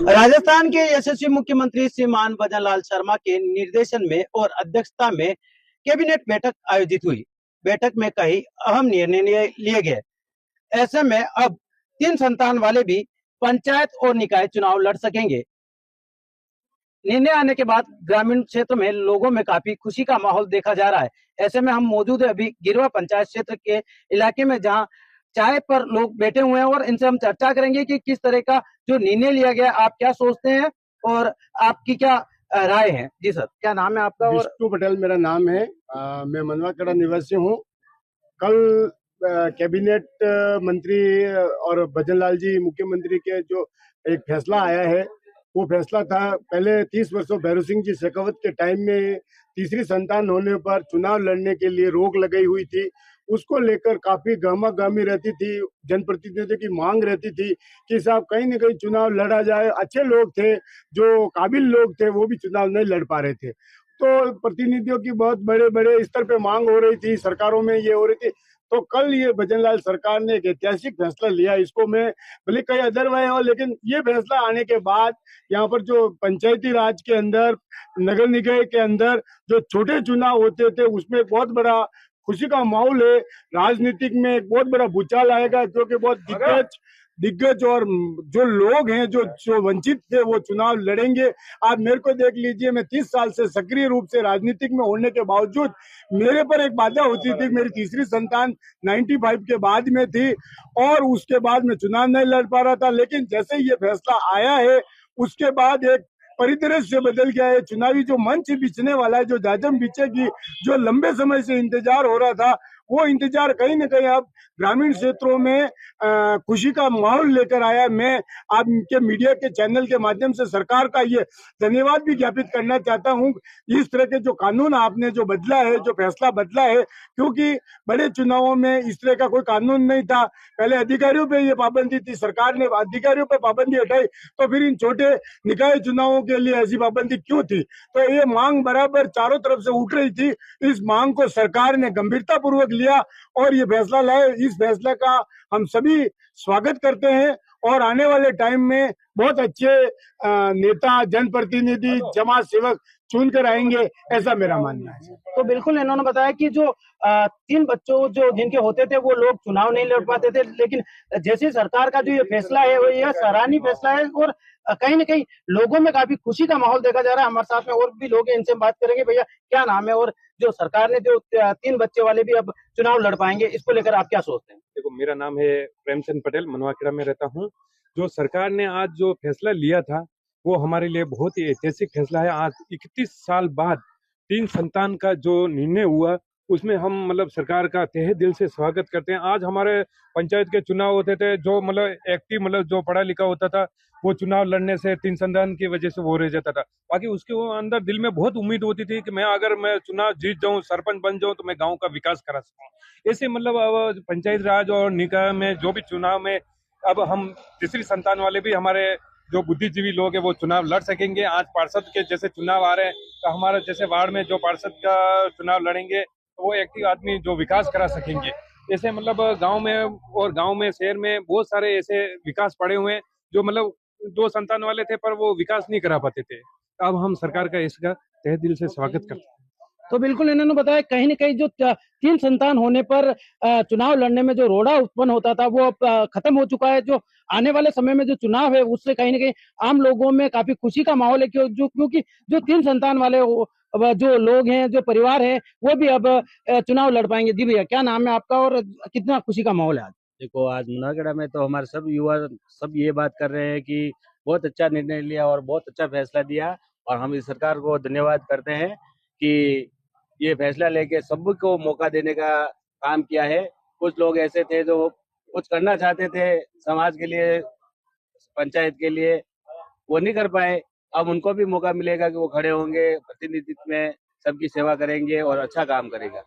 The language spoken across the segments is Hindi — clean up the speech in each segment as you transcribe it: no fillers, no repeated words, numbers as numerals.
राजस्थान के यशस्वी मुख्यमंत्री श्रीमान भजनलाल शर्मा के निर्देशन में और अध्यक्षता में कैबिनेट बैठक आयोजित हुई। बैठक में कई अहम निर्णय लिए गए। ऐसे में अब 3 संतान वाले भी पंचायत और निकाय चुनाव लड़ सकेंगे। निर्णय आने के बाद ग्रामीण क्षेत्र में लोगों में काफी खुशी का माहौल देखा जा रहा है। ऐसे में हम मौजूद है अभी गिरवा पंचायत क्षेत्र के इलाके में, जहां चाय पर लोग बैठे हुए हैं और इनसे हम चर्चा करेंगे कि किस तरह का जो निर्णय लिया गया, आप क्या सोचते हैं और आपकी क्या राय है। जी सर, क्या नाम है आपका? और विष्णु पटेल मेरा नाम है। मैं मनवाखेड़ा निवासी हूँ। कल कैबिनेट मंत्री और भजनलाल जी मुख्यमंत्री के जो एक फैसला आया है, वो फैसला था पहले 30 वर्षों भैरव सिंह जी शेखावत के टाइम में तीसरी संतान होने पर चुनाव लड़ने के लिए रोक लगाई हुई थी। उसको लेकर काफी गहमागहमी रहती थी, जनप्रतिनिधियों की मांग रहती थी कि साहब कहीं न कहीं चुनाव लड़ा जाए। अच्छे लोग थे, जो काबिल लोग थे, वो भी चुनाव नहीं लड़ पा रहे थे। तो प्रतिनिधियों की बहुत बड़े बड़े स्तर पे मांग हो रही थी, सरकारों में ये हो रही थी। तो कल ये भजनलाल सरकार ने एक ऐतिहासिक फैसला लिया। इसको मैं भले कई अदरवाइज हो, लेकिन ये फैसला आने के बाद यहाँ पर जो पंचायती राज के अंदर, नगर निकाय के अंदर जो छोटे चुनाव होते थे, उसमें बहुत बड़ा खुशी का माहौल है। राजनीतिक में एक बहुत बड़ा भूचाल आएगा, क्योंकि बहुत दिग्गज और जो लोग हैं जो वंचित थे, वो चुनाव लड़ेंगे। आप मेरे को देख लीजिए, मैं 30 साल से सक्रिय रूप से राजनीतिक में होने के बावजूद मेरे पर एक बाधा होती थी। मेरी तीसरी संतान 95 के बाद में थी और उसके बाद मैं चुनाव नहीं लड़ पा रहा था। लेकिन जैसे ये फैसला आया है, उसके बाद एक परिदृश्य बदल गया है। चुनावी जो मंच बिछने वाला है, जो जाजम बिछेगी, जो लंबे समय से इंतजार हो रहा था, वो इंतजार कहीं न कहीं अब ग्रामीण क्षेत्रों में खुशी का माहौल लेकर आया। मैं आपके मीडिया के चैनल के माध्यम से सरकार का ये धन्यवाद भी ज्ञापित करना चाहता हूँ। इस तरह के जो कानून आपने जो बदला है, जो फैसला बदला है, क्योंकि बड़े चुनावों में इस तरह का कोई कानून नहीं था। पहले अधिकारियों पे ये पाबंदी थी, सरकार ने अधिकारियों पे पाबंदी हटाई, तो फिर इन छोटे निकाय चुनावों के लिए ऐसी पाबंदी क्यों थी? तो ये मांग बराबर चारों तरफ से उठ रही थी। इस मांग को सरकार ने गंभीरता पूर्वक लिया और ये फैसला लाए। इस फैसले का हम सभी स्वागत करते हैं और आने वाले टाइम में बहुत अच्छे नेता, जनप्रतिनिधि, समाज सेवक चुनकर आएंगे, ऐसा मेरा मानना है। तो बिल्कुल इन्होंने बताया कि जो 3 बच्चों जो जिनके होते थे, वो लोग चुनाव नहीं लड़ पाते थे, लेकिन जैसे सरकार का जो ये फैसला है, वो यह सराहनीय फैसला है और कहीं न कहीं लोगों में काफी खुशी का माहौल देखा जा रहा है। हमारे साथ में और भी लोग हैं, इनसे बात करेंगे। भैया, क्या नाम है और जो सरकार ने जो 3 बच्चे वाले भी अब चुनाव लड़ पाएंगे, इसको लेकर आप क्या सोचते हैं? देखो, मेरा नाम है प्रेमचंद पटेल, मनवाखेड़ा में रहता हूँ। जो सरकार ने आज जो फैसला लिया था, वो हमारे लिए बहुत ही ऐतिहासिक फैसला है। आज 31 साल बाद 3 संतान का जो निर्णय हुआ, उसमें हम सरकार का तहे दिल से स्वागत करते हैं। आज हमारे पंचायत के चुनाव होते थे, जो एक्टिव जो पढ़ा लिखा होता था, वो चुनाव लड़ने से 3 संतान की वजह से वो रह जाता था। बाकी उसके वो अंदर दिल में बहुत उम्मीद होती थी कि अगर मैं चुनाव जीत जाऊं, सरपंच बन जाऊं, तो मैं गाँव का विकास करा सकूं। ऐसे अब पंचायत राज और निकाय में जो भी चुनाव में अब हम तीसरी संतान वाले भी हमारे जो बुद्धिजीवी लोग हैं, वो चुनाव लड़ सकेंगे। आज पार्षद के जैसे चुनाव आ रहे हैं, तो हमारे जैसे वार्ड में जो पार्षद का चुनाव लड़ेंगे, तो वो एक्टिव आदमी जो विकास करा सकेंगे। ऐसे गांव में और गांव में, शहर में बहुत सारे ऐसे विकास पड़े हुए हैं, जो 2 संतान वाले थे पर वो विकास नहीं करा पाते थे। अब हम सरकार का इसका तहे दिल से स्वागत करते हैं। तो बिल्कुल इन्होंने बताया, कहीं न कहीं जो 3 संतान होने पर चुनाव लड़ने में जो रोड़ा उत्पन्न होता था, वो अब खत्म हो चुका है। जो आने वाले समय में जो चुनाव है, उससे कहीं न कहीं आम लोगों में काफी खुशी का माहौल है, क्योंकि जो 3 संतान वाले जो लोग हैं, जो परिवार है, वो भी अब चुनाव लड़ पाएंगे। जी भैया, क्या नाम है आपका और कितना खुशी का माहौल है आज? देखो, आज मुनाखेड़ा में तो हमारे सब युवा सब ये बात कर रहे हैं कि बहुत अच्छा निर्णय लिया और बहुत अच्छा फैसला दिया, और हम इस सरकार को धन्यवाद करते हैं कि ये फैसला लेके सबको मौका देने का काम किया है। कुछ लोग ऐसे थे जो कुछ करना चाहते थे समाज के लिए, पंचायत के लिए, वो नहीं कर पाए। अब उनको भी मौका मिलेगा कि वो खड़े होंगे, प्रतिनिधित्व में सबकी सेवा करेंगे और अच्छा काम करेगा।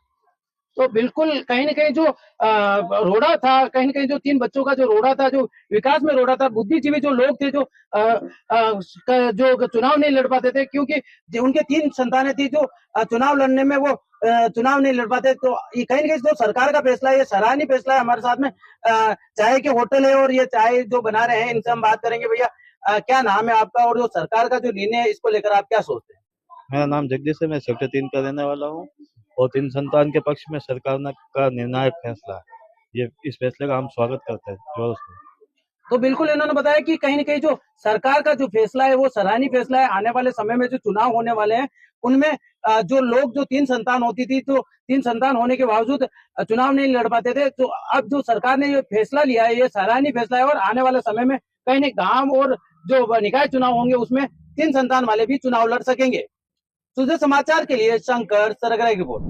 तो बिल्कुल कहीं न कहीं जो रोड़ा था, कहीं न कहीं जो 3 बच्चों का जो रोड़ा था, जो विकास में रोड़ा था, बुद्धिजीवी जो लोग थे, जो जो चुनाव नहीं लड़ पाते थे, क्योंकि जो उनके 3 संतानें थी, जो चुनाव लड़ने में वो चुनाव नहीं लड़ पाते। तो ये कहीं न कहीं जो सरकार का फैसला है, ये सराहनीय फैसला है। हमारे साथ में चाय के होटल है और ये चाय जो बना रहे हैं, इनसे हम बात करेंगे। भैया क्या नाम है आपका और जो सरकार का जो निर्णय है, इसको लेकर आप क्या सोचते हैं? मेरा नाम जगदीश है। मैं सेक्टर 3 का रहने वाला हूँ और 3 संतान के पक्ष में सरकार का निर्णायक फैसला है। ये इस फैसले का हम स्वागत करते हैं जोर से। तो बिल्कुल इन्होंने बताया कि कहीं न कहीं जो सरकार का जो फैसला है, वो सराहनीय फैसला है। आने वाले समय में जो चुनाव होने वाले हैं, उनमें जो लोग जो 3 संतान होती थी, तो 3 संतान होने के बावजूद चुनाव नहीं लड़ पाते थे। तो अब जो सरकार ने ये फैसला लिया है, ये सराहनीय फैसला है और आने वाले समय में कहीं न गाँव और जो निकाय चुनाव होंगे, उसमें 3 संतान वाले भी चुनाव लड़ सकेंगे। सुधे समाचार के लिए शंकर सरगरा की रिपोर्ट।